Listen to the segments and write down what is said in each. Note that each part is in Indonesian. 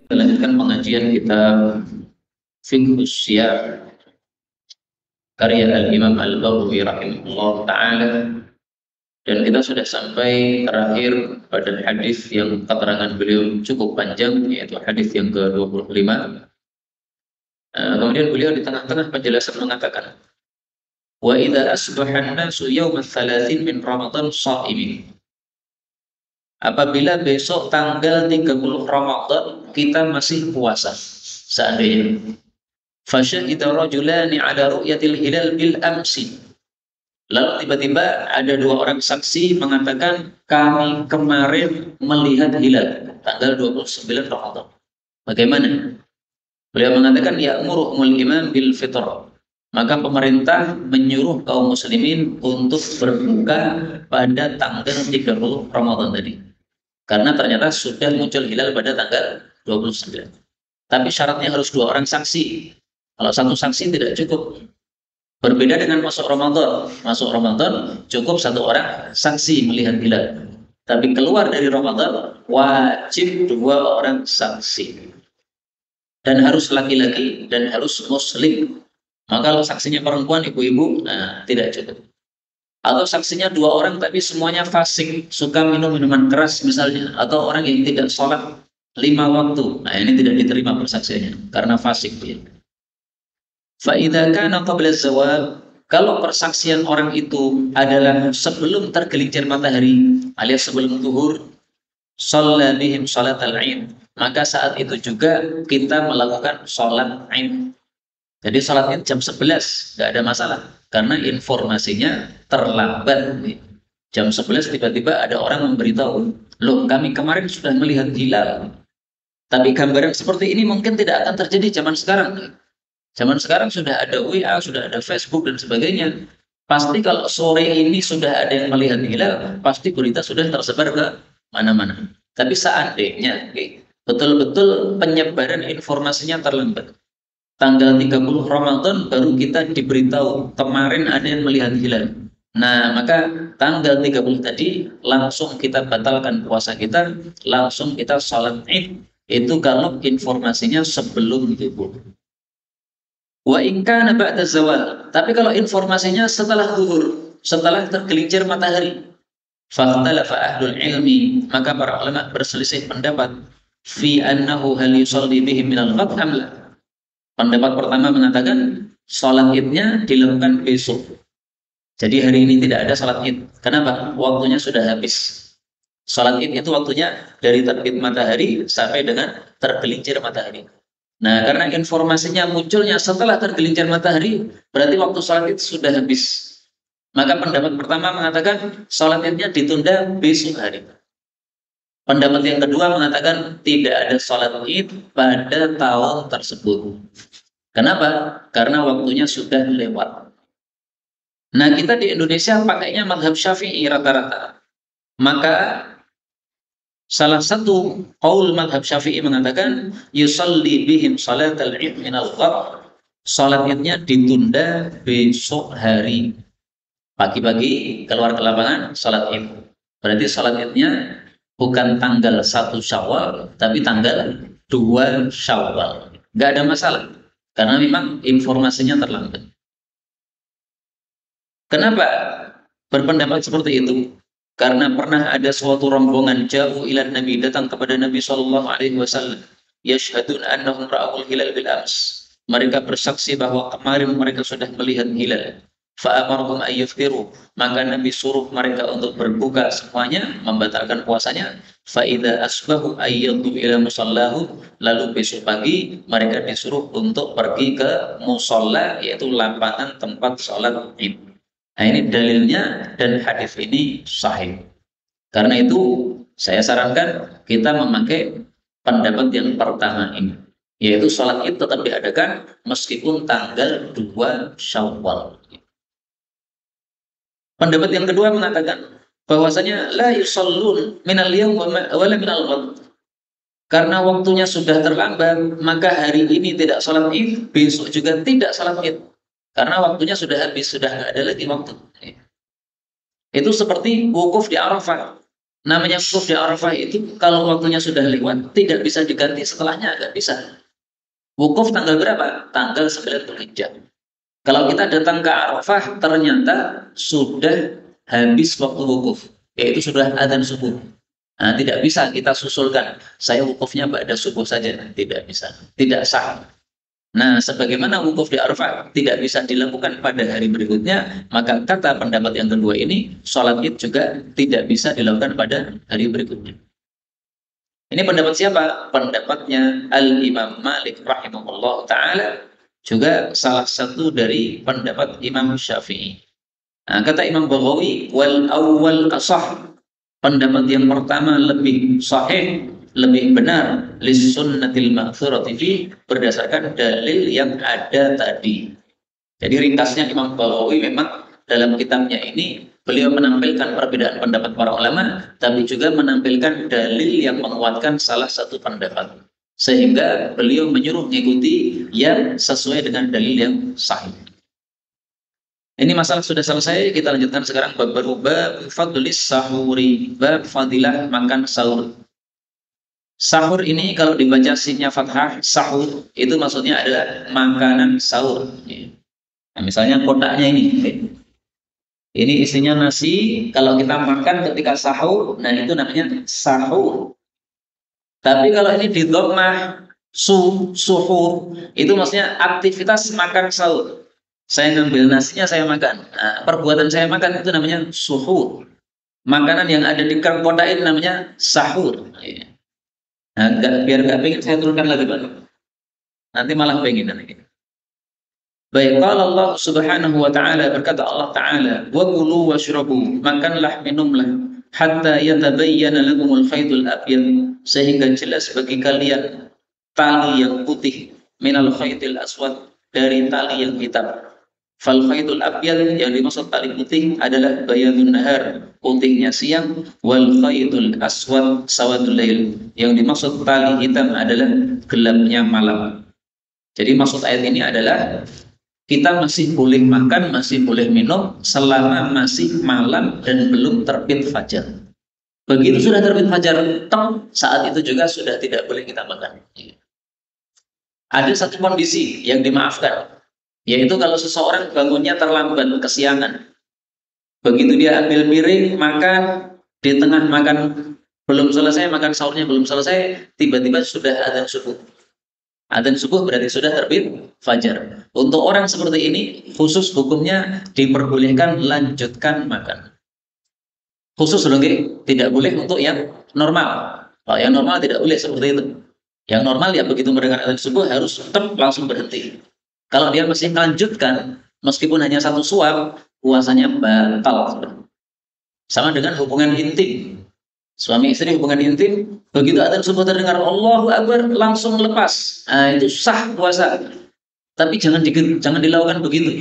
Melanjutkan pengajian kita Fiqhus Siyar karya Al-Imam Al-Baghawi rahimahullah ta'ala, dan kita sudah sampai terakhir pada hadis yang keterangan beliau cukup panjang, yaitu hadis yang ke-25. Kemudian beliau di tengah-tengah penjelasan mengatakan, wa idza asbaha an-nasu yawma thalathin min Ramadan sha'imin. Apabila besok tanggal 30 Ramadan kita masih puasa, seandainya fasyahida rajulani ala ru'yatil hilal bil amsi. Lalu tiba-tiba ada dua orang saksi mengatakan kami kemarin melihat hilal tanggal 29 Ramadan. Bagaimana? Beliau mengatakan ya'muruhumul imam bil fitr. Maka pemerintah menyuruh kaum muslimin untuk berbuka pada tanggal 30 Ramadan tadi. Karena ternyata sudah muncul hilal pada tanggal 29. Tapi syaratnya harus dua orang saksi. Kalau satu saksi tidak cukup. Berbeda dengan masuk Ramadan. Masuk Ramadan cukup satu orang saksi melihat hilal. Tapi keluar dari Ramadan wajib dua orang saksi. Dan harus laki-laki dan harus muslim. Maka kalau saksinya perempuan, ibu-ibu, tidak cukup. Atau saksinya dua orang tapi semuanya fasik, suka minum minuman keras misalnya, atau orang yang tidak sholat 5 waktu. Nah, ini tidak diterima persaksiannya karena fasik dia. Fa'idha kana qabla zawal, kalau persaksian orang itu adalah sebelum tergelincir matahari alias sebelum zuhur, shalla bihim salat al-'ain, maka saat itu juga kita melakukan sholat 'ain. Jadi sholatnya jam 11, nggak ada masalah karena informasinya terlambat. Jam 11 tiba-tiba ada orang memberitahu, loh kami kemarin sudah melihat hilal. Tapi gambaran seperti ini mungkin tidak akan terjadi zaman sekarang. Zaman sekarang sudah ada WA, sudah ada Facebook dan sebagainya. Pasti kalau sore ini sudah ada yang melihat hilal, pasti berita sudah tersebar ke mana-mana. Tapi seandainya betul-betul penyebaran informasinya terlambat. Tanggal 30 Ramadan baru kita diberitahu kemarin ada yang melihat hilal. Nah, maka tanggal 30 tadi langsung kita batalkan puasa kita, langsung kita sholat Id. Itu kalau informasinya sebelum itu. Wa in kana ba'da zawal. Tapi kalau informasinya setelah zuhur, setelah tergelincir matahari, fakhtalafa ahlul ilmi, maka para ulama berselisih pendapat fi annahu hal yusalli bihim minal ghad am la. Pendapat pertama mengatakan sholat idnya dilakukan besok. Jadi hari ini tidak ada sholat id. Kenapa? Waktunya sudah habis. Sholat id itu waktunya dari terbit matahari sampai dengan tergelincir matahari. Nah, karena informasinya munculnya setelah tergelincir matahari, berarti waktu sholat id sudah habis. Maka pendapat pertama mengatakan sholat idnya ditunda besok hari. Pendapat yang kedua mengatakan tidak ada sholat id pada tahun tersebut. Kenapa? Karena waktunya sudah lewat. Nah, kita di Indonesia pakainya madhab Syafi'i rata-rata. Maka salah satu qaul madhab Syafi'i mengatakan yusalli bihim salat al-'id min al-ghad. Salat idnya ditunda besok hari. Pagi-pagi keluar ke lapangan salat id. Berarti salat idnya bukan tanggal 1 Syawal tapi tanggal 2 Syawal. Enggak ada masalah karena memang informasinya terlambat. Kenapa berpendapat seperti itu? Karena pernah ada suatu rombongan jauh ila Nabi, datang kepada Nabi sallallahu alaihi wasallam, yashhadun annahum ra'ul hilal bil ams. Mereka bersaksi bahwa kemarin mereka sudah melihat hilal. Fa amarhum ayyuftiru, maka Nabi suruh mereka untuk berbuka semuanya, membatalkan puasanya. Fa idza asbahu ayyadu ila musallahu, lalu besok pagi mereka disuruh untuk pergi ke musalla, yaitu lapangan tempat salat Id. Nah, ini dalilnya dan hadis ini sahih. Karena itu saya sarankan kita memakai pendapat yang pertama ini, yaitu sholat id tetap diadakan meskipun tanggal 2 Syawal. Pendapat yang kedua mengatakan bahwasanya la yusallun minal yaum wala minal ghad. Karena waktunya sudah terlambat, maka hari ini tidak sholat id, besok juga tidak sholat id. Karena waktunya sudah habis, sudah nggak ada lagi waktu. Itu seperti wukuf di Arafah. Namanya wukuf di Arafah itu kalau waktunya sudah lewat tidak bisa diganti setelahnya, nggak bisa. Wukuf tanggal berapa? Tanggal 9 Dzulhijjah. Kalau kita datang ke Arafah ternyata sudah habis waktu wukuf, yaitu sudah adzan subuh. Nah, tidak bisa kita susulkan. Saya wukufnya pada subuh saja, tidak bisa, tidak sah. Nah, sebagaimana wukuf di Arafah tidak bisa dilakukan pada hari berikutnya, maka kata pendapat yang kedua ini, sholat id juga tidak bisa dilakukan pada hari berikutnya. Ini pendapat siapa? Pendapatnya Al-Imam Malik rahimahullah ta'ala, juga salah satu dari pendapat Imam Syafi'i. Nah, kata Imam Baghawi, wal awwal asah. Pendapat yang pertama lebih sahih, lebih benar, lis sunnatil ma'thurati fi, berdasarkan dalil yang ada tadi. Jadi ringkasnya Imam Baghawi memang dalam kitabnya ini beliau menampilkan perbedaan pendapat para ulama, tapi juga menampilkan dalil yang menguatkan salah satu pendapat. Sehingga beliau menyuruh mengikuti yang sesuai dengan dalil yang sahih. Ini masalah sudah selesai, kita lanjutkan sekarang bab baru, bab fadlis sahuri, bab fadilah makan sahur. Sahur ini kalau dibaca sinnya fathah, sahur, itu maksudnya adalah makanan sahur. Nah, misalnya kotaknya ini isinya nasi, kalau kita makan ketika sahur, nah itu namanya sahur. Tapi kalau ini di dhammah, suhur, itu maksudnya aktivitas makan sahur. Saya ngambil nasinya, saya makan. Nah, perbuatan saya makan itu namanya suhur. Makanan yang ada di kotak ini namanya sahur. Nah, biar nggak pengen saya turunkan lagi, Pak. Nanti malah pengen nanti. Baik, kalau Allah Subhanahu wa taala, berkata Allah taala, "Wa kulu washrabu", makanlah, minumlah, hatta yatabayyana lakumul khaytul abyad, sehingga jelas bagi kalian tali yang putih, minal khaytil aswad, dari tali yang hitam. Fal khaytul abyad, yang dimaksud tali putih adalah bayadun nahar, putihnya siang, wal khaytul aswad sawadul lail, yang dimaksud tali hitam adalah gelapnya malam. Jadi maksud ayat ini adalah kita masih boleh makan, masih boleh minum selama masih malam dan belum terbit fajar. Begitu sudah terbit fajar, saat itu juga sudah tidak boleh kita makan. Ada satu kondisi yang dimaafkan, yaitu kalau seseorang bangunnya terlambat, kesiangan. Begitu dia ambil piring, makan, di tengah makan belum selesai, makan sahurnya belum selesai, tiba-tiba sudah adzan subuh. Adzan subuh berarti sudah terbit fajar. Untuk orang seperti ini, khusus hukumnya diperbolehkan lanjutkan makan. Khusus loh, tidak boleh untuk yang normal. Kalau yang normal tidak boleh seperti itu. Yang normal ya begitu mendengar adzan subuh harus langsung berhenti. Kalau dia masih melanjutkan, meskipun hanya satu suap, puasanya batal. Sama dengan hubungan intim. Suami istri hubungan intim, begitu adzan subuh terdengar Allahu Akbar, langsung lepas. Nah, itu sah puasa. Tapi jangan dilakukan begitu.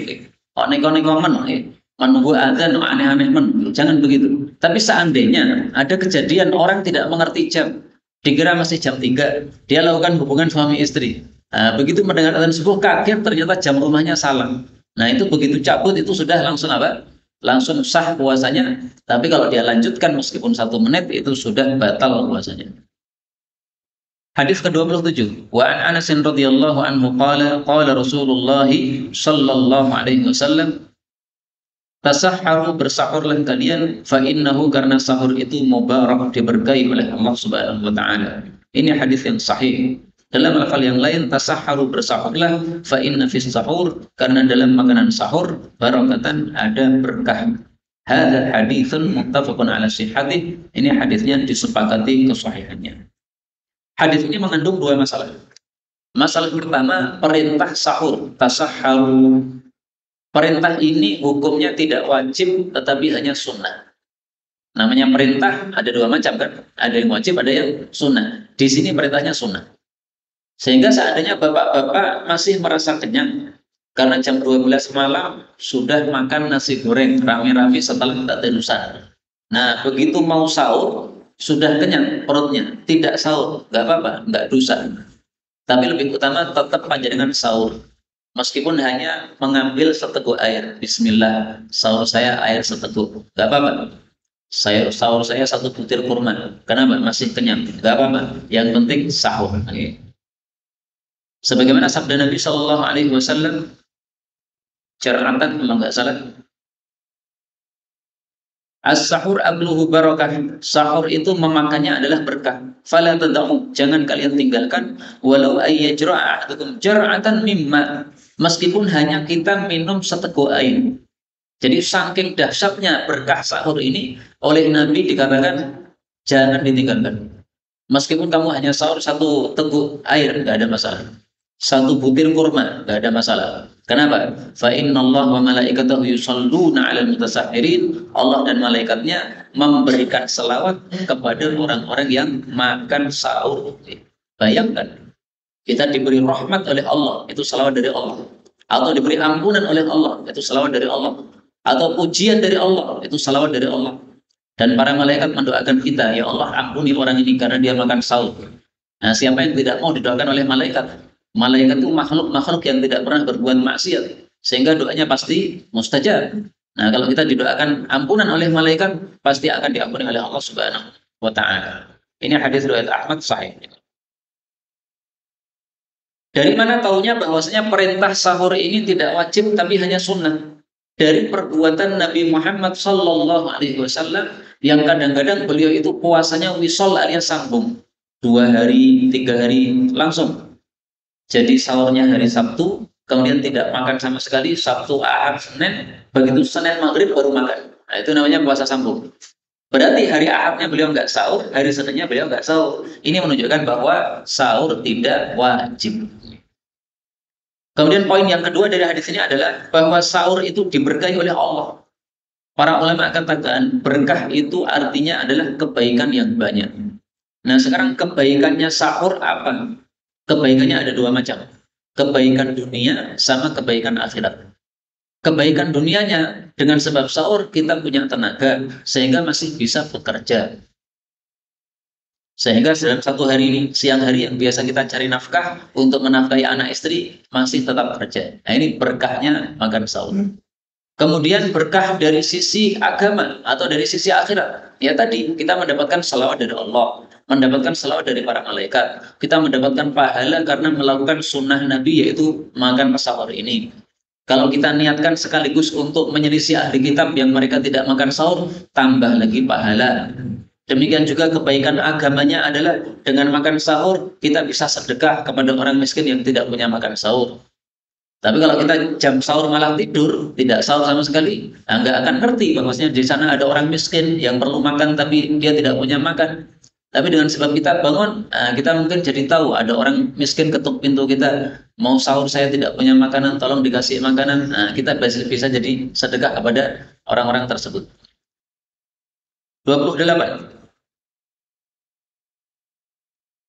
Neko-neko menunggu adzan, aneh-aneh jangan begitu. Tapi seandainya ada kejadian orang tidak mengerti jam, dikira masih jam 3, dia lakukan hubungan suami istri. Nah, begitu mendengar adzan subuh kaget ternyata jam rumahnya salah. Nah, itu begitu cabut itu sudah langsung apa? Langsung sah puasanya. Tapi kalau dia lanjutkan meskipun 1 menit itu sudah batal puasanya. Hadis ke-27. Wa an Anas radhiyallahu anhu qala qala Rasulullah sallallahu alaihi wasallam, tasahharu, bersahurlah kalian, fa innahu, karena sahur itu mubarak, diberkahi oleh Allah Subhanahu wa taala. Ini hadis yang sahih. Dalam lafal yang lain, tasahharu, bersahurlah, fa inna fis sahur, karena dalam makanan sahur barakatan, ada berkah. Hadza haditsun muttafaqun ala sihhatih. Ini hadisnya disepakati kesahihannya. Hadis ini mengandung 2 masalah. Masalah pertama, perintah sahur, tasahharu. Perintah ini hukumnya tidak wajib tetapi hanya sunnah. Namanya perintah ada 2 macam kan? Ada yang wajib, ada yang sunnah. Di sini perintahnya sunnah. Sehingga seandainya bapak-bapak masih merasa kenyang karena jam 12 malam sudah makan nasi goreng rame-rame setelah tadarusan. Nah, begitu mau sahur sudah kenyang perutnya, tidak sahur, nggak apa-apa, nggak dosa. Tapi lebih utama tetap panjenengan sahur. Meskipun hanya mengambil seteguk air, bismillah, sahur saya air seteguk, nggak apa-apa. Sahur saya satu butir kurma. Kenapa? Masih kenyang. Gak apa-apa. Yang penting sahur. Oke. Sebagaimana sabda Nabi Shallallahu Alaihi Wasallam, catatan kalau nggak salah, as-sahur abluhu barakah. Sahur itu memakannya adalah berkah. Fala tad'u, jangan kalian tinggalkan walau ayyajra'a ahadukum jar'atan mimma. Meskipun hanya kita minum seteguk air. Jadi saking dahsyatnya berkah sahur ini, oleh Nabi dikatakan jangan ditinggalkan. Meskipun kamu hanya sahur satu teguk air, nggak ada masalah. Satu butir kurma, nggak ada masalah. Kenapa? Fa Allah wa malaikatahu yusalluna 'alal mutasahhirin. Allah dan malaikatnya memberikan selawat kepada orang-orang yang makan sahur. Bayangkan, kita diberi rahmat oleh Allah, itu selawat dari Allah. Atau diberi ampunan oleh Allah, itu selawat dari Allah. Atau pujian dari Allah, itu selawat dari Allah. Dan para malaikat mendoakan kita, ya Allah ampuni orang ini karena dia makan sahur. Nah, siapa yang tidak mau didoakan oleh malaikat? Malaikat itu makhluk-makhluk yang tidak pernah berbuat maksiat, sehingga doanya pasti mustajab. Nah, kalau kita didoakan ampunan oleh malaikat, pasti akan diampuni oleh Allah Subhanahu wa Ta'ala. Ini hadis riwayat Ahmad sahih. Dari mana taunya bahwasanya perintah sahur ini tidak wajib tapi hanya sunnah? Dari perbuatan Nabi Muhammad Sallallahu Alaihi Wasallam yang kadang-kadang beliau itu puasanya wisol alias sambung 2 hari 3 hari langsung. Jadi sahurnya hari Sabtu, kemudian tidak makan sama sekali Sabtu, Ahad, Senin, begitu Senin maghrib baru makan. Nah, itu namanya puasa sambung. Berarti hari Ahadnya beliau nggak sahur, hari Seninnya beliau nggak sahur. Ini menunjukkan bahwa sahur tidak wajib. Kemudian poin yang kedua dari hadis ini adalah bahwa sahur itu diberkahi oleh Allah. Para ulama katakan berkah itu artinya adalah kebaikan yang banyak. Nah, sekarang kebaikannya sahur apa? Kebaikannya ada 2 macam. Kebaikan dunia sama kebaikan akhirat. Kebaikan dunianya dengan sebab sahur kita punya tenaga sehingga masih bisa bekerja. Sehingga dalam satu hari ini, siang hari yang biasa kita cari nafkah untuk menafkahi anak istri, masih tetap kerja. Nah, ini berkahnya makan sahur. Kemudian berkah dari sisi agama atau dari sisi akhirat. Ya tadi, kita mendapatkan salawat dari Allah, mendapatkan salawat dari para malaikat. Kita mendapatkan pahala karena melakukan sunnah Nabi, yaitu makan sahur ini. Kalau kita niatkan sekaligus untuk menyelisih ahli kitab yang mereka tidak makan sahur, tambah lagi pahala. Demikian juga kebaikan agamanya adalah dengan makan sahur kita bisa sedekah kepada orang miskin yang tidak punya makan sahur. Tapi kalau kita jam sahur malah tidur, tidak sahur sama sekali, nggak akan ngerti bahwasanya di sana ada orang miskin yang perlu makan tapi dia tidak punya makan. Tapi dengan sebab kita bangun, kita mungkin jadi tahu ada orang miskin ketuk pintu kita, mau sahur saya tidak punya makanan, tolong dikasih makanan. Nah, kita bisa jadi sedekah kepada orang-orang tersebut. 28.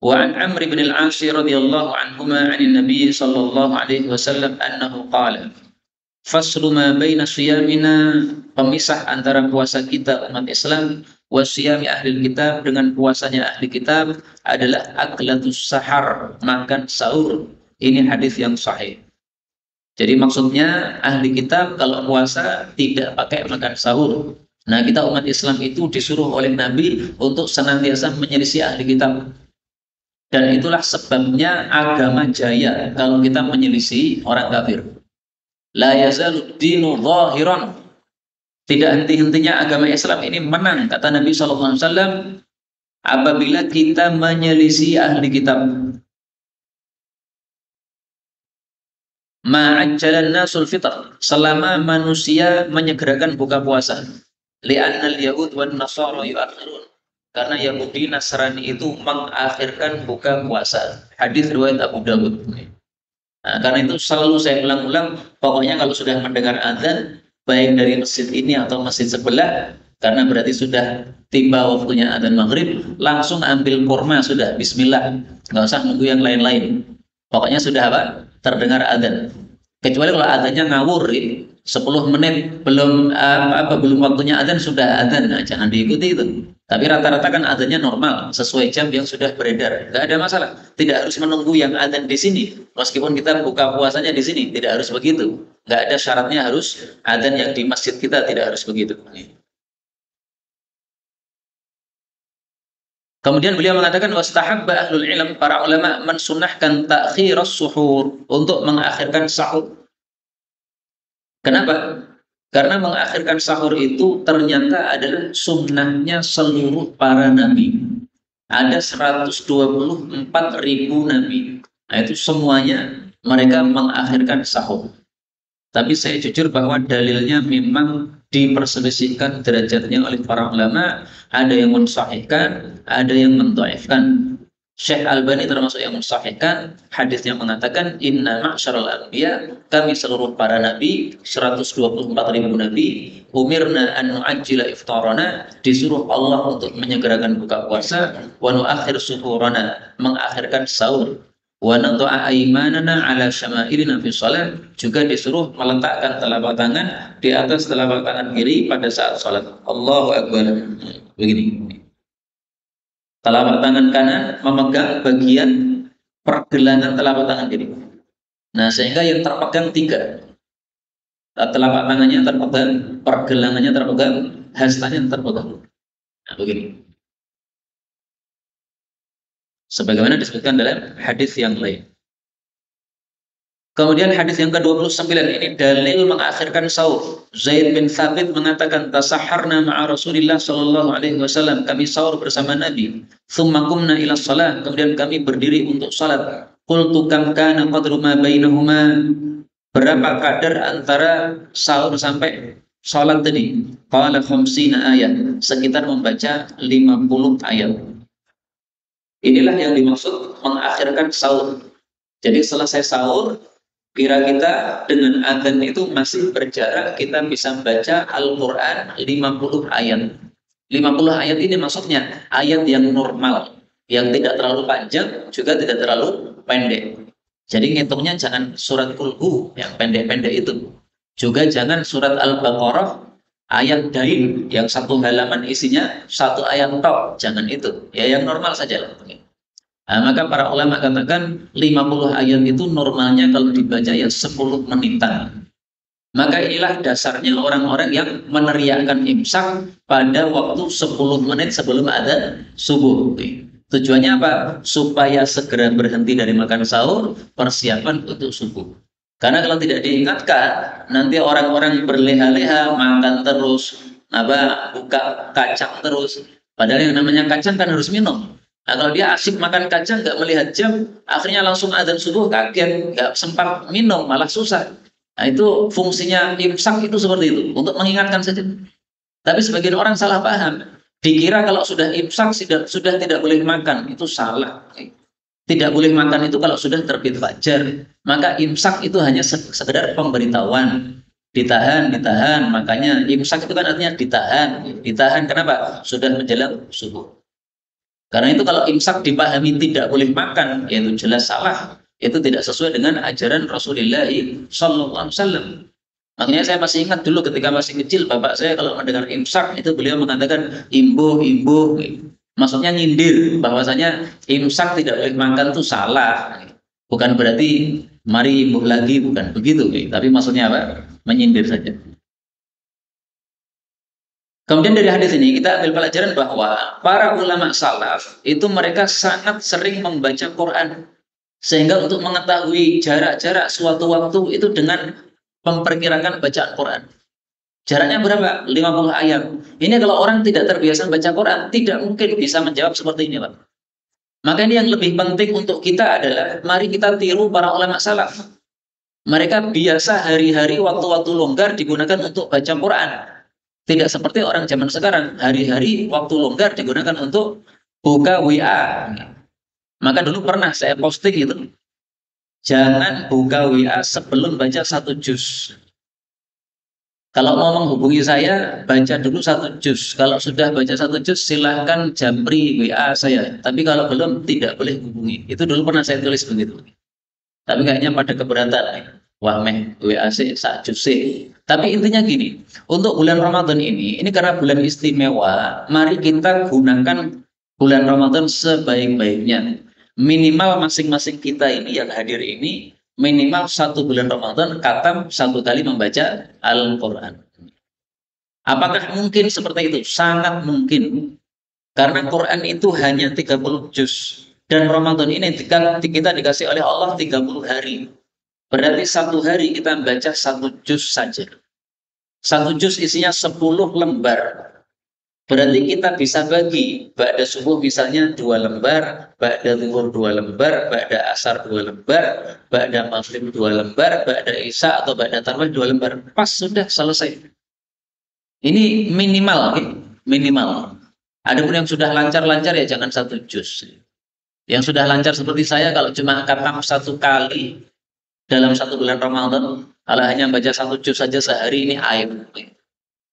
وعن عمرو بن العاص رضي الله عنهما عن النبي صلى الله عليه وسلم أنه قال فصل ما بين صيامنا, pemisah antara puasa kita umat Islam wasiyami ahli kitab dengan puasanya ahli kitab adalah aklatus sahar, makan sahur. Ini hadis yang sahih. Jadi maksudnya ahli kitab kalau puasa tidak pakai makan sahur. Nah, kita umat Islam itu disuruh oleh Nabi untuk senantiasa menyelisih ahli kitab. Dan itulah sebabnya agama jaya kalau kita menyelisih orang kafir. La yazalud dinu zahiran. Tidak henti-hentinya agama Islam ini menang, kata Nabi SAW, apabila kita menyelisih ahli kitab. Ma'ajjalan nasul fitr, selama manusia menyegerakan buka puasa. Li'annal yahud wan nasara yu'akhirun. Karena Yahudi Nasrani itu mengakhirkan buka puasa. Hadis riwayat Abu Dawud. Nah, karena itu selalu saya ulang-ulang, pokoknya kalau sudah mendengar azan, baik dari masjid ini atau masjid sebelah, karena berarti sudah tiba waktunya azan maghrib, langsung ambil kurma sudah, bismillah. Nggak usah nunggu yang lain-lain. Pokoknya sudah apa? Terdengar azan. Kecuali kalau azannya ngawur, 10 menit belum belum waktunya azan sudah azan, nah, jangan diikuti itu. Tapi rata-rata kan azannya normal, sesuai jam yang sudah beredar. Nggak ada masalah. Tidak harus menunggu yang azan di sini. Meskipun kita buka puasanya di sini, tidak harus begitu. Nggak ada syaratnya harus azan yang di masjid kita, tidak harus begitu. Kemudian beliau mengatakan wastahabba ahlul ilm, para ulama mensunahkan ta'khirus suhur, untuk mengakhirkan sahur. Kenapa? Karena mengakhirkan sahur itu ternyata adalah sunnahnya seluruh para nabi. Ada 124.000 nabi. Nah, itu semuanya mereka mengakhirkan sahur. Tapi saya jujur bahwa dalilnya memang diperselisihkan derajatnya oleh para ulama. Ada yang mensahihkan, ada yang mendhaifkan. Syekh Albani termasuk yang mensahihkan hadis yang mengatakan inna ma'syaral anbiya, kami seluruh para nabi 124.000 nabi, umirna an nu'ajjila iftarana, disuruh Allah untuk menyegerakan buka puasa, wa nu'akhir suhurana, mengakhirkan sahur, wa nadha'a aymanana ala syama'ilina fi shalah, juga disuruh meletakkan telapak tangan di atas telapak tangan kiri pada saat salat. Allahu akbar. Begini. Telapak tangan kanan memegang bagian pergelangan telapak tangan kiri. Nah, sehingga yang terpegang 3. Telapak tangannya terpegang, pergelangannya terpegang, hastanya terpegang. Nah, begini. Sebagaimana disebutkan dalam hadis yang lain. Kemudian hadis yang ke-29 ini dalil mengakhirkan sahur. Zaid bin Thabit mengatakan tasahharna ma'a Rasulillah sallallahu alaihi wasallam, kami sahur bersama Nabi. Tsumma qumna ila shalah, kemudian kami berdiri untuk salat. Qultu kam kana qadru ma bainahuma, berapa kadar antara sahur sampai salat tadi? Qala 50 ayat, sekitar membaca 50 ayat. Inilah yang dimaksud mengakhirkan sahur. Jadi selesai sahur, kira kita dengan adzan itu masih berjarak, kita bisa baca Al-Quran 50 ayat. 50 ayat ini maksudnya ayat yang normal, yang tidak terlalu panjang, juga tidak terlalu pendek. Jadi ngitungnya jangan surat Qul-Hu yang pendek-pendek itu. Juga jangan surat Al-Baqarah ayat Dain yang 1 halaman isinya 1 ayat tok. Jangan itu. Ya yang normal saja lah. Nah, maka para ulama katakan 50 ayat itu normalnya kalau dibaca ya 10 menitan. Maka inilah dasarnya orang-orang yang meneriakkan imsak pada waktu 10 menit sebelum adzan subuh. Tujuannya apa? Supaya segera berhenti dari makan sahur, persiapan untuk subuh. Karena kalau tidak diingatkan, nanti orang-orang berleha-leha makan terus, buka kacang terus. Padahal yang namanya kacang kan harus minum. Nah, kalau dia asik makan kacang, nggak melihat jam, akhirnya langsung adzan subuh, kaget, nggak sempat minum, malah susah. Nah, itu fungsinya imsak itu seperti itu, untuk mengingatkan saja. Tapi sebagian orang salah paham, dikira kalau sudah imsak sudah tidak boleh makan, itu salah. Tidak boleh makan itu kalau sudah terbit fajar. Maka imsak itu hanya sekedar pemberitahuan. Ditahan, makanya imsak itu kan artinya ditahan. Ditahan kenapa? Sudah menjelang subuh. Karena itu kalau imsak dipahami tidak boleh makan, yaitu jelas salah. Itu tidak sesuai dengan ajaran Rasulullah sallallahu alaihi wasallam. Makanya saya masih ingat dulu ketika masih kecil, bapak saya kalau mendengar imsak itu beliau mengatakan imbuh. Maksudnya nyindir bahwasanya imsak tidak boleh makan itu salah. Bukan berarti mari imbuh lagi, bukan begitu. Tapi maksudnya apa? Menyindir saja. Kemudian dari hadis ini kita ambil pelajaran bahwa para ulama salaf itu mereka sangat sering membaca Quran. Sehingga untuk mengetahui jarak-jarak suatu waktu itu dengan memperkirakan bacaan Quran. Jaraknya berapa? 50 ayat. Ini kalau orang tidak terbiasa baca Quran, tidak mungkin bisa menjawab seperti ini, Pak. Maka ini yang lebih penting untuk kita adalah mari kita tiru para ulama salaf. Mereka biasa hari-hari waktu-waktu longgar digunakan untuk baca Quran. Tidak seperti orang zaman sekarang, hari-hari waktu longgar digunakan untuk buka WA. Maka dulu pernah saya posting itu, jangan buka WA sebelum baca 1 juz. Kalau mau menghubungi saya, baca dulu 1 juz. Kalau sudah baca 1 juz, silahkan japri WA saya. Tapi kalau belum, tidak boleh hubungi. Itu dulu pernah saya tulis begitu. Tapi kayaknya pada keberatan. Wah WA sih, 1 juz sih. Tapi intinya gini, untuk bulan Ramadan ini karena bulan istimewa, mari kita gunakan bulan Ramadan sebaik-baiknya. Minimal masing-masing kita ini yang hadir ini, minimal 1 bulan Ramadan khatam 1 kali membaca Al-Quran. Apakah mungkin seperti itu? Sangat mungkin. Karena Quran itu hanya 30 juz. Dan Ramadan ini kita dikasih oleh Allah 30 hari. Berarti satu hari kita baca satu juz saja. Satu juz isinya 10 lembar. Berarti kita bisa bagi ba'da subuh misalnya 2 lembar, ba'da zuhur 2 lembar, ba'da asar 2 lembar, ba'da maghrib 2 lembar, ba'da isya atau ba'da tarawih 2 lembar. Pas sudah selesai. Ini minimal, okay? Minimal. Adapun yang sudah lancar-lancar ya jangan satu juz. Yang sudah lancar seperti saya kalau cuma khatam satu kali dalam 1 bulan Ramadan, kalau hanya baca satu juz saja sehari ini aib.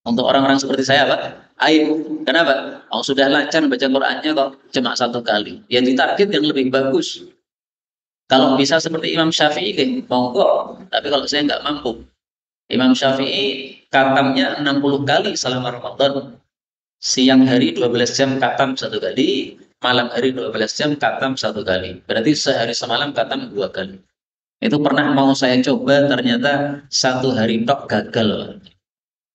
Untuk orang-orang seperti saya, Pak, aib. Kenapa? Oh, sudah lancar baca Qur'annya kok cuma satu kali. Ya ditarget yang lebih bagus. Kalau bisa seperti Imam Syafi'i, monggo. Tapi kalau saya nggak mampu. Imam Syafi'i katamnya 60 kali selama Ramadan. Siang hari 12 jam katam satu kali, malam hari 12 jam katam satu kali. Berarti sehari semalam katam 2 kali. Itu pernah mau saya coba, ternyata satu hari tok gagal.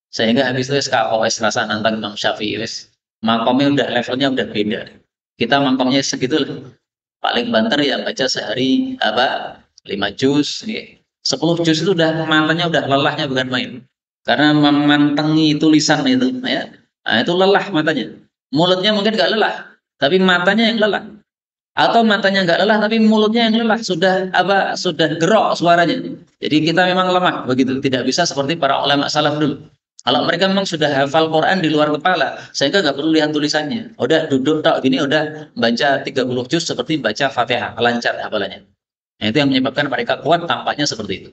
Sehingga habis itu SKOS rasa nantang Imam Syafi'i wis. Makomnya udah levelnya udah beda. Kita makomnya segitu lah. Paling banter ya baca sehari 5 juz, 10 juz itu udah matanya udah lelahnya bukan main. Karena memantengi tulisan itu ya. Nah, itu lelah matanya. Mulutnya mungkin nggak lelah, tapi matanya yang lelah. Atau matanya nggak lelah tapi mulutnya yang lelah, sudah gerok suaranya. Jadi kita memang lemah begitu, tidak bisa seperti para ulama salaf dulu. Kalau mereka memang sudah hafal Quran di luar kepala, sehingga nggak perlu lihat tulisannya. Udah duduk tak gini, udah baca 30 juz seperti baca Fatihah, lancar hafalannya. Nah, itu yang menyebabkan mereka kuat tampaknya seperti itu.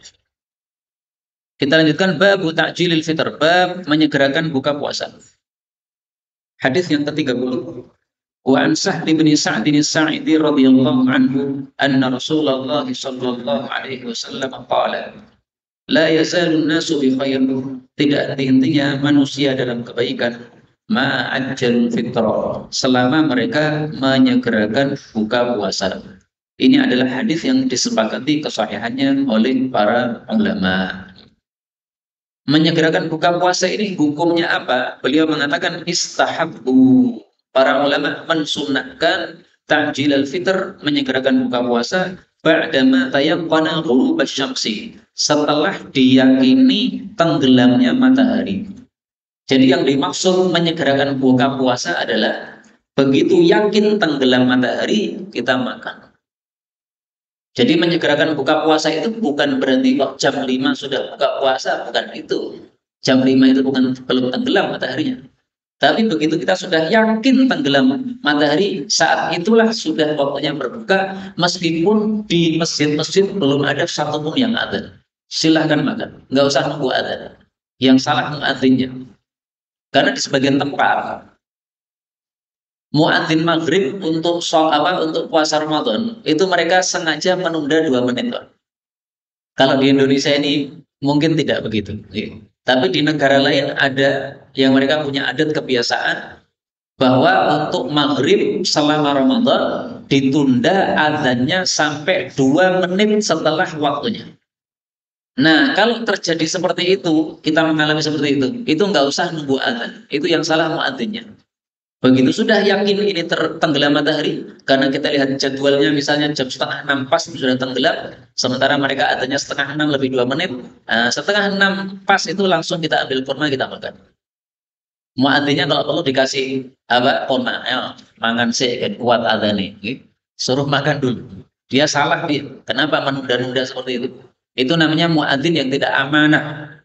Kita lanjutkan bab ta'jilil fitr, bab menyegerakan buka puasa. Hadis yang ke-30. Wa an Sahl bin Sa'd bin Sa'idi radhiyallahu anhu anna Rasulullah sallallahu alaihi wasallam qala la yazalun nasu bi khair, tidak henti-hentinya manusia dalam kebaikan, ma'ajjalul fitra, selama mereka menyegerakan buka puasa. Ini adalah hadis yang disepakati kesahihannya oleh para ulama. Menyegerakan buka puasa ini hukumnya apa? Beliau mengatakan istahabbu. Para ulama mensunahkan ta'jilal fitr, menyegerakan buka puasa ba'dama tayaqqana ghurub asy-syamsi, setelah diyakini tenggelamnya matahari. Jadi yang dimaksud menyegerakan buka puasa adalah begitu yakin tenggelam matahari kita makan. Jadi menyegerakan buka puasa itu bukan berarti kok jam 5 sudah buka puasa, bukan itu. Jam 5 itu bukan belum tenggelam mataharinya. Tapi begitu kita sudah yakin tenggelam matahari, saat itulah sudah waktunya berbuka, meskipun di masjid-masjid belum ada satupun yang adzan. Silahkan makan, nggak usah nunggu adzan. Yang salah muadzinnya. Karena di sebagian tempat muadzin maghrib untuk untuk puasa Ramadan itu mereka sengaja menunda 2 menit. Kalau di Indonesia ini mungkin tidak begitu. Tapi di negara lain ada yang mereka punya adat kebiasaan bahwa untuk maghrib selama Ramadan ditunda adzannya sampai 2 menit setelah waktunya. Nah, kalau terjadi seperti itu, kita mengalami seperti itu nggak usah nunggu adzan. Itu yang salah muadzinnya. Begitu sudah yakin ini tenggelam matahari, karena kita lihat jadwalnya misalnya jam 5:30 pas sudah tenggelam, sementara mereka adanya 5:30 lebih 2 menit, 5:30 pas itu langsung kita ambil kurma kita makan. Muadzinnya kalau perlu dikasih kurma, mangan sih kan kuat adzane, suruh makan dulu. Dia salah dia. Kenapa menunda-nunda seperti itu? Itu namanya muadzin yang tidak amanah.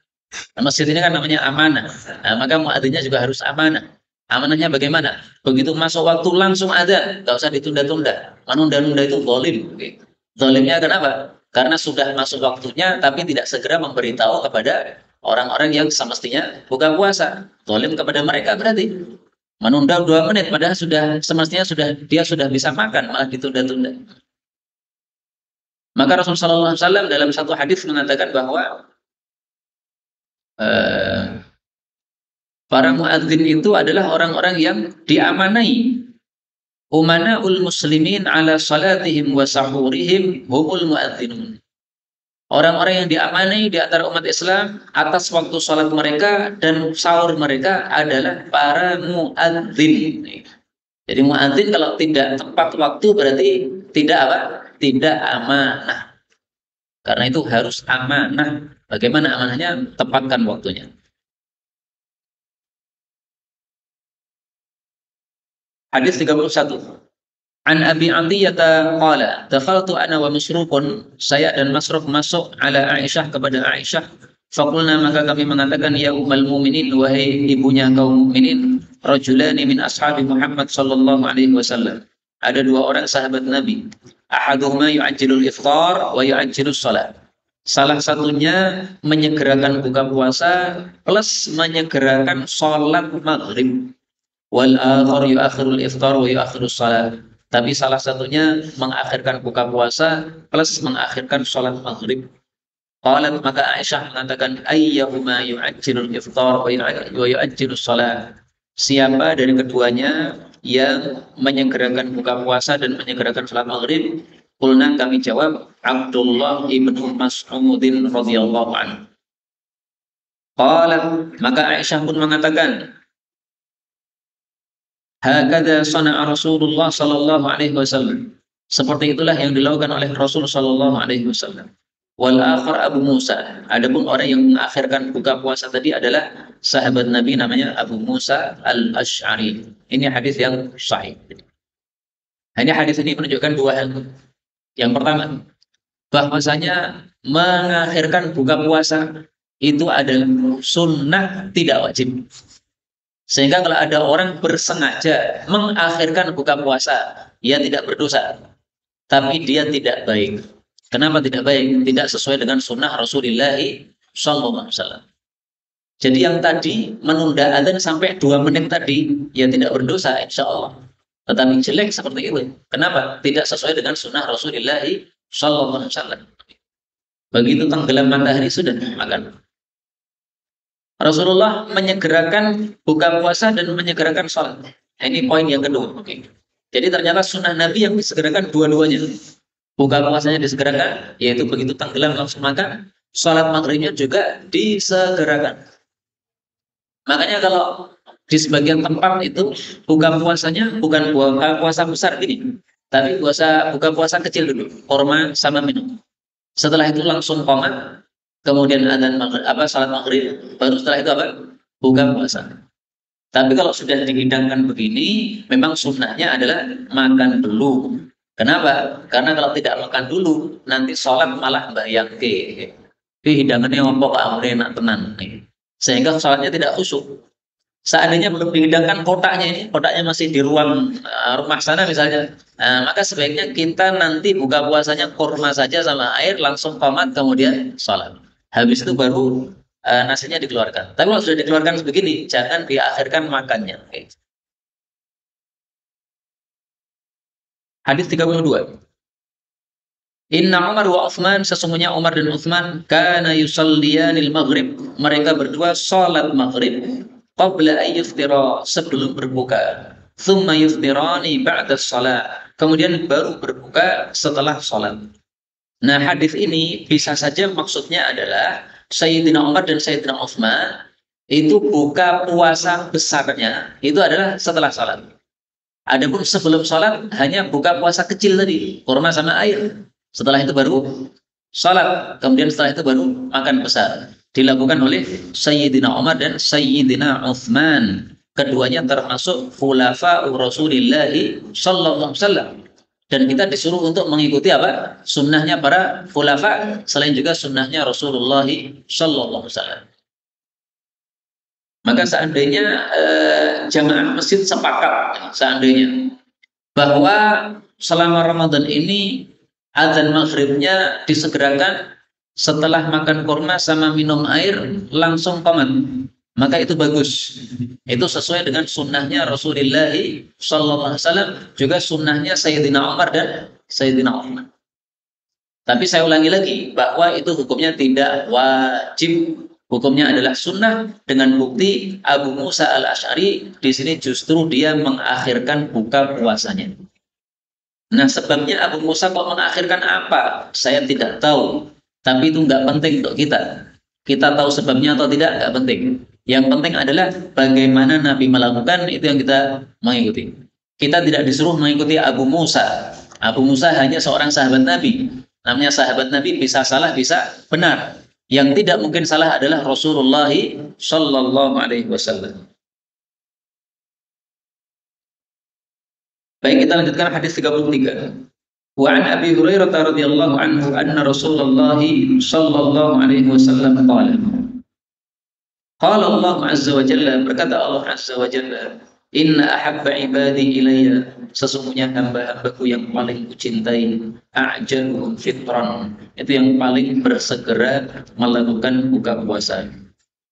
Masjid ini kan namanya amanah. Nah, maka muadzinnya juga harus amanah. Amanahnya bagaimana? Begitu masuk waktu langsung ada, nggak usah ditunda-tunda. Menunda-nunda itu zalim. Zalimnya kenapa? Karena sudah masuk waktunya, tapi tidak segera memberitahu kepada orang-orang yang semestinya buka puasa. Zalim kepada mereka berarti menunda 2 menit, padahal semestinya dia sudah bisa makan, malah ditunda-tunda. Maka Rasulullah SAW dalam satu hadis mengatakan bahwa para muadzin itu adalah orang-orang yang diamanai. Umana'ul muslimin ala salatihim wa sahurihim humul muadzinun. Orang-orang yang diamanai di antara umat Islam atas waktu salat mereka dan sahur mereka adalah para muadzin. Jadi muadzin kalau tidak tepat waktu berarti tidak apa? Tidak amanah. Karena itu harus amanah. Bagaimana amanahnya? Tepatkan waktunya. Hadis 31. An Abi Atiyata qala, dakhaltu ana wa Masrukun, saya dan Masruk masuk ala Aisyah kepada Aisyah. Faqulna, maka kami mengatakan, ya ummul mukminin, wahai ibunya kaum mukminin, rajulani min ashabi Muhammad sallallahu alaihi wasallam. Ada dua orang sahabat Nabi. Ahaduhuma yu'ajjilul iftar wa yu'ajjilus shalah. Salah satunya menyegerakan buka puasa plus menyegerakan sholat maghrib. Wal akhar yu'akhirul iftar wa yu'akhirus shalah. Tapi salah satunya mengakhirkan buka puasa plus mengakhirkan sholat maghrib. Qalat, maka Aisyah mengatakan, ayyahuma yu'ajjilul iftar wa yu'ajjilus shalah. Siapa dari keduanya yang menyegerakan buka puasa dan menyegerakan sholat maghrib? Qulna, kami jawab, Abdullah ibnu Mas'udin radhiyallahu anhu. Qalat, maka Aisyah pun mengatakan, hakadha sana'a Rasulullah sallallahu alaihi wasallam. Seperti itulah yang dilakukan oleh Rasul sallallahu alaihi wasallam. Wal akhar Abu Musa. Adapun orang yang mengakhirkan buka puasa tadi adalah sahabat Nabi namanya Abu Musa Al-Asy'ari. Ini hadis yang sahih. Hanya hadis ini menunjukkan dua hal. Yang pertama, bahwasanya mengakhirkan buka puasa itu adalah sunnah, tidak wajib. Sehingga kalau ada orang bersengaja mengakhirkan buka puasa, ia tidak berdosa, tapi dia tidak baik. Kenapa tidak baik? Tidak sesuai dengan sunnah Rasulullah sallallahu alaihi wasallam. Jadi yang tadi menunda adzan sampai 2 menit tadi, ya tidak berdosa insya Allah. Tetapi jelek seperti itu. Kenapa? Tidak sesuai dengan sunnah Rasulullah sallallahu alaihi wasallam. Begitu tenggelam matahari sudah makan. Rasulullah menyegerakan buka puasa dan menyegerakan sholat. Nah, ini poin yang kedua. Oke. Jadi ternyata sunnah Nabi yang disegerakan dua-duanya. Buka puasanya disegerakan, yaitu begitu tenggelam langsung makan. Sholat maghribnya juga disegerakan. Makanya kalau di sebagian tempat itu buka puasanya bukan buka puasa besar gini, tapi buka puasa kecil dulu, kurma sama minum. Setelah itu langsung qomat, kemudian adzan maghrib, salat maghrib, baru setelah itu buka puasa. Tapi kalau sudah dihidangkan begini, memang sunnahnya adalah makan dulu. Kenapa? Karena kalau tidak makan dulu, nanti sholat malah mbayangke. Hidangannya ngompok enak tenan. Sehingga sholatnya tidak khusyuk. Seandainya belum dihidangkan kotaknya masih di ruang rumah sana misalnya, maka sebaiknya kita nanti buka puasanya kurma saja sama air, langsung qomat kemudian sholat. Habis itu baru nasinya dikeluarkan. Tapi kalau sudah dikeluarkan begini, jangan diakhirkan makannya. Okay. Hadis 32. Inna Umar wa Uthman, sesungguhnya Umar dan Uthman, kana yusalliyanil maghrib. Mereka berdua salat maghrib qabla ayyuftira, sebelum berbuka. Thumma yuftirani ba'da shalah. Kemudian baru berbuka setelah salat. Nah, hadis ini bisa saja maksudnya adalah Sayyidina Umar dan Sayyidina Uthman itu buka puasa besarnya itu adalah setelah salat. Adapun sebelum sholat hanya buka puasa kecil tadi, kurma sama air. Setelah itu baru sholat, kemudian setelah itu baru makan besar. Dilakukan oleh Sayyidina Umar dan Sayyidina Uthman. Keduanya termasuk khulafa Rasulullah sallallahu alaihi wasallam. Dan kita disuruh untuk mengikuti sunnahnya para khulafa, selain juga sunnahnya Rasulullah sallallahu alaihi wasallam. Maka seandainya jamaah masjid sepakat seandainya bahwa selama Ramadan ini adzan maghribnya disegerakan setelah makan kurma sama minum air langsung qomat, maka itu bagus. Itu sesuai dengan sunnahnya Rasulullah sallallahu alaihi wasallam, juga sunnahnya Sayyidina Umar dan Sayyidina Uthman. Tapi saya ulangi lagi bahwa itu hukumnya tidak wajib. Hukumnya adalah sunnah dengan bukti Abu Musa Al-Asy'ari di sini justru dia mengakhirkan buka puasanya. Nah, sebabnya Abu Musa kok mengakhirkan apa? Saya tidak tahu. Tapi itu nggak penting untuk kita. Kita tahu sebabnya atau tidak, nggak penting. Yang penting adalah bagaimana Nabi melakukan, itu yang kita mengikuti. Kita tidak disuruh mengikuti Abu Musa. Abu Musa hanya seorang sahabat Nabi. Namanya sahabat Nabi, bisa salah, bisa benar. Yang tidak mungkin salah adalah Rasulullah Sallallahu Alaihi Wasallam. Baik, kita lanjutkan hadis 33. Wa an Abi Hurairah radhiyallahu anhu anna Rasulullah sallallahu alaihi wasallam qala. Qala Allah azza wa jalla, berkata Allah azza wa jalla, inna ahabba ibadi ilayya, sesungguhnya hamba-hambaku yang paling kucintai, a'jaluhum fitran, itu yang paling bersegera melakukan buka puasa.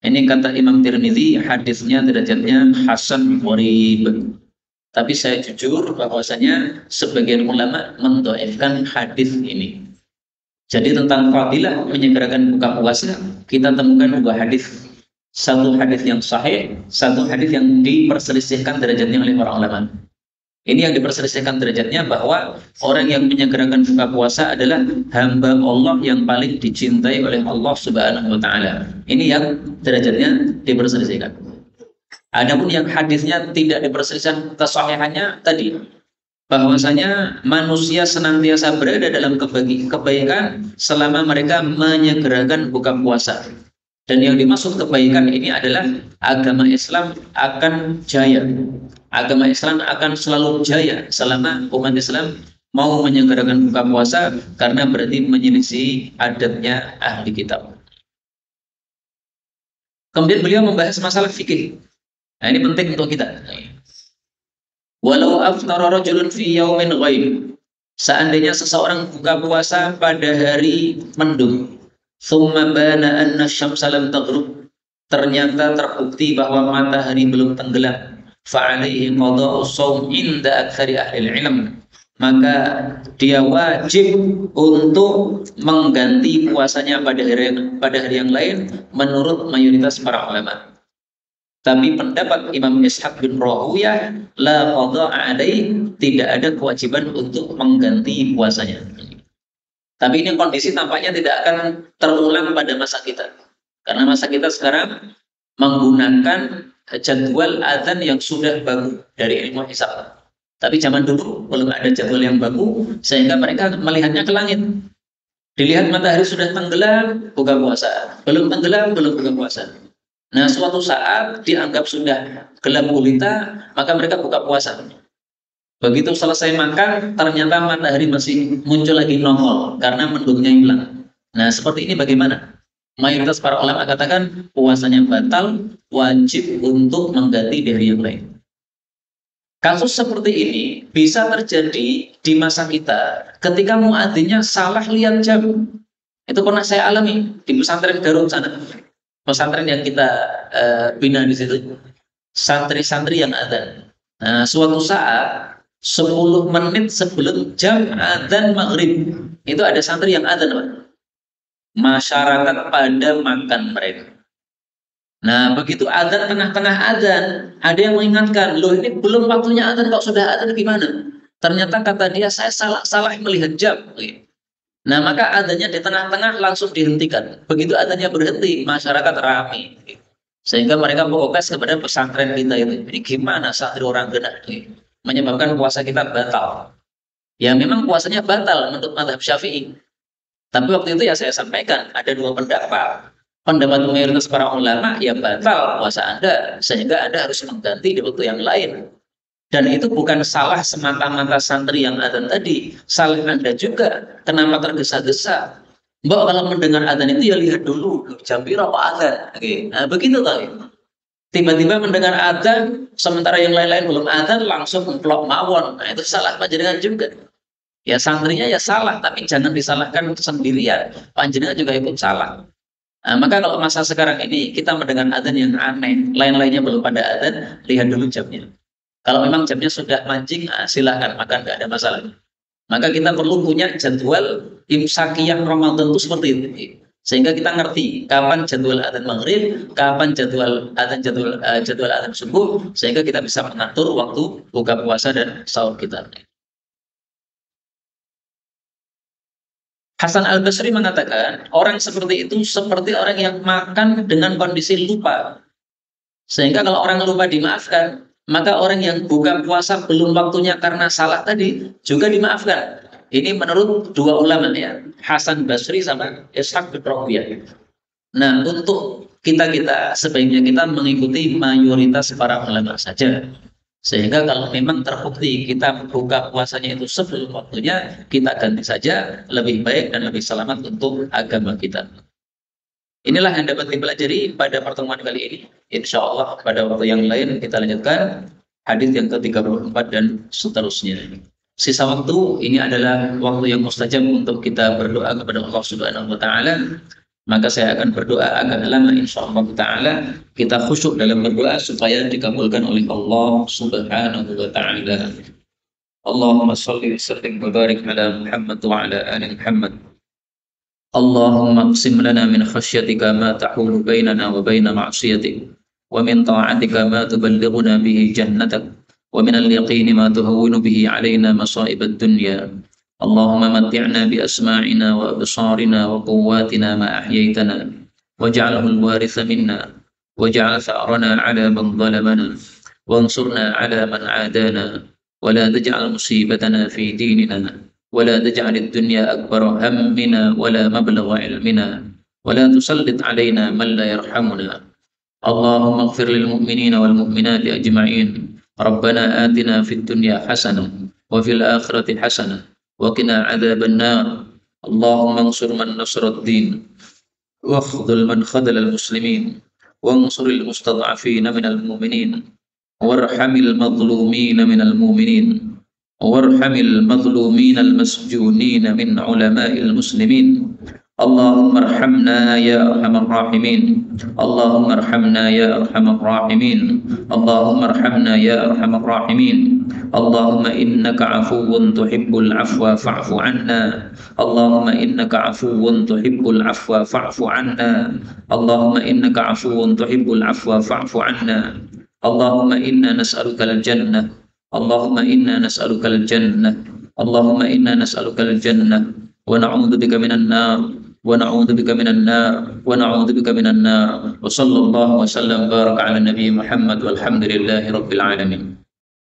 Ini kata Imam Tirmidzi, hadisnya derajatnya hasan gharib. Tapi saya jujur bahwasanya sebagian ulama mendhaifkan hadis ini. Jadi tentang fadilah menyegerakan buka puasa, kita temukan dua hadis. Satu hadis yang sahih, satu hadis yang diperselisihkan derajatnya oleh para ulama. Ini yang diperselisihkan derajatnya bahwa orang yang menyegerakan buka puasa adalah hamba Allah yang paling dicintai oleh Allah Subhanahu wa taala. Ini yang derajatnya diperselisihkan. Adapun yang hadisnya tidak diperselisihkan kesahihannya tadi, bahwasanya manusia senantiasa berada dalam kebaikan selama mereka menyegerakan buka puasa. Dan yang dimaksud kebaikan ini adalah agama Islam akan jaya. Agama Islam akan selalu jaya selama umat Islam mau menyegerakan buka puasa, karena berarti menyelisih adatnya ahli kitab. Kemudian beliau membahas masalah fikih. Nah, ini penting untuk kita. Walau aftara rajulun fi yaumin ghaib, seandainya seseorang buka puasa pada hari mendung, thumma bana anna syamsa lam taghrib, ternyata terbukti bahwa matahari belum tenggelam, fa alaihi qada'u shaum inda aktsari ahli ilm, maka dia wajib untuk mengganti puasanya pada hari yang lain menurut mayoritas para ulama. Tapi pendapat Imam Ishaq bin Rahuyah, la qada'a alaih, tidak ada kewajiban untuk mengganti puasanya. Tapi ini kondisi tampaknya tidak akan terulang pada masa kita. Karena masa kita sekarang menggunakan jadwal azan yang sudah baku dari ilmu hisab. Tapi zaman dulu belum ada jadwal yang baku, sehingga mereka melihatnya ke langit. Dilihat matahari sudah tenggelam, buka puasa. Belum tenggelam, belum buka puasa. Nah, suatu saat dianggap sudah gelap gulita, maka mereka buka puasa. Begitu selesai makan, ternyata matahari masih muncul lagi nongol karena mendungnya hilang. Nah, seperti ini bagaimana? Mayoritas para ulama katakan puasanya batal, wajib untuk mengganti di hari yang lain. Kasus seperti ini bisa terjadi di masa kita ketika muadzinnya salah lihat jam. Itu pernah saya alami di pesantren Garut sana. Pesantren yang kita bina di situ, santri-santri yang adzan. Nah, suatu saat 10 menit sebelum jam adzan maghrib, itu ada santri yang adzan, Pak. Masyarakat pada makan mereka. Nah, begitu adzan, tengah-tengah adzan, ada yang mengingatkan, loh ini belum waktunya adzan, kok sudah adzan gimana? Ternyata kata dia, saya salah melihat jam. Nah, maka adanya di tengah-tengah langsung dihentikan. Begitu adanya berhenti, masyarakat ramai. Sehingga mereka protes kepada pesantren kita itu. Ini gimana santri orang genah ini? Menyebabkan puasa kita batal. Ya memang puasanya batal menurut mazhab Syafi'i. Tapi waktu itu ya saya sampaikan, ada dua pendapat. Pendapat mayoritas para ulama, ya batal puasa Anda, sehingga Anda harus mengganti di waktu yang lain. Dan itu bukan salah semata-mata santri yang adzan tadi, salah Anda juga. Kenapa tergesa-gesa? Mbak kalau mendengar adzan itu ya lihat dulu jam berapa adzan. Oke. Nah, begitu tadi. Tiba-tiba mendengar adzan, sementara yang lain-lain belum adzan, langsung memplok mawon. Nah, itu salah panjenengan juga. Ya santrinya ya salah, tapi jangan disalahkan sendirian. Panjenengan juga ikut salah. Nah, maka kalau masa sekarang ini kita mendengar adzan yang aneh, lain-lainnya belum pada adzan, lihat dulu jamnya. Kalau memang jamnya sudah mancing, silahkan makan, nggak ada masalah. Maka kita perlu punya jadwal imsakiyah Ramadan itu seperti itu, sehingga kita ngerti kapan jadwal adzan maghrib, kapan jadwal adzan subuh, sehingga kita bisa mengatur waktu buka puasa dan sahur kita. Hasan Al-Basri mengatakan orang seperti itu seperti orang yang makan dengan kondisi lupa, sehingga kalau orang lupa dimaafkan, maka orang yang buka puasa belum waktunya karena salah tadi juga dimaafkan. Ini menurut dua ulama ya, Hasan Basri sama Ishaq bin Rabi'ah. Nah, untuk kita sebaiknya kita mengikuti mayoritas para ulama saja. Sehingga kalau memang terbukti kita buka puasanya itu sebelum waktunya, kita ganti saja, lebih baik dan lebih selamat untuk agama kita. Inilah yang dapat dipelajari pada pertemuan kali ini. Insya Allah pada waktu yang lain kita lanjutkan hadis yang ke-34 dan seterusnya. Sisa waktu ini adalah waktu yang mustajab untuk kita berdoa kepada Allah Subhanahu wa taala. Maka saya akan berdoa agak lama insyaallah taala, kita khusyuk dalam berdoa supaya dikabulkan oleh Allah Subhanahu wa taala. Allahumma shalli wa sallim wa barik ala Muhammad wa ala ali Muhammad. Allahumma aqsim lana min khasyatika ma tahulu bainana wa baina ma'siyatik, wa min ta'atika ma tuballighuna bihi jannatak, wa min al-yaqini ma tuhawwinu bihi alaina masa'ib ad-dunya. اللهم متعنا بأسماعنا وأبصارنا وقواتنا ما أحييتنا واجعله الوارث منا واجعل ثأرنا على من ظلمنا وانصرنا على من عادانا ولا تجعل مصيبتنا في ديننا ولا تجعل الدنيا أكبر همنا ولا مبلغ علمنا ولا تسلط علينا من لا يرحمنا. اللهم اغفر للمؤمنين والمؤمنات أجمعين. ربنا آتنا في الدنيا حسنة وفي الآخرة حسنة وقنا عذاب النار. اللهم انصر من نصر الدين واخذل من خذل المسلمين وانصر المستضعفين من المؤمنين وارحم المظلومين من المؤمنين وارحم المظلومين المسجونين من علماء المسلمين. اللهم ارحمنا يا أرحم الراحمين. اللهم ارحمنا يا أرحم الراحمين. اللهم ارحمنا يا أرحم الراحمين. اللهم إنك عفو تحب العفو فاعف عنا. اللهم إنك عفو تحب العفو فاعف عنا. اللهم إنك عفو تحب العفو فاعف عنا. اللهم إنا نسألك الجنة. اللهم إنا نسألك الجنة. اللهم إنا نسألك الجنة ونعوذ بك من النار ونعوذ بك من النار ونعوذ بك من النار. وصلى الله وسلم وبارك على النبي محمد والحمد لله رب العالمين.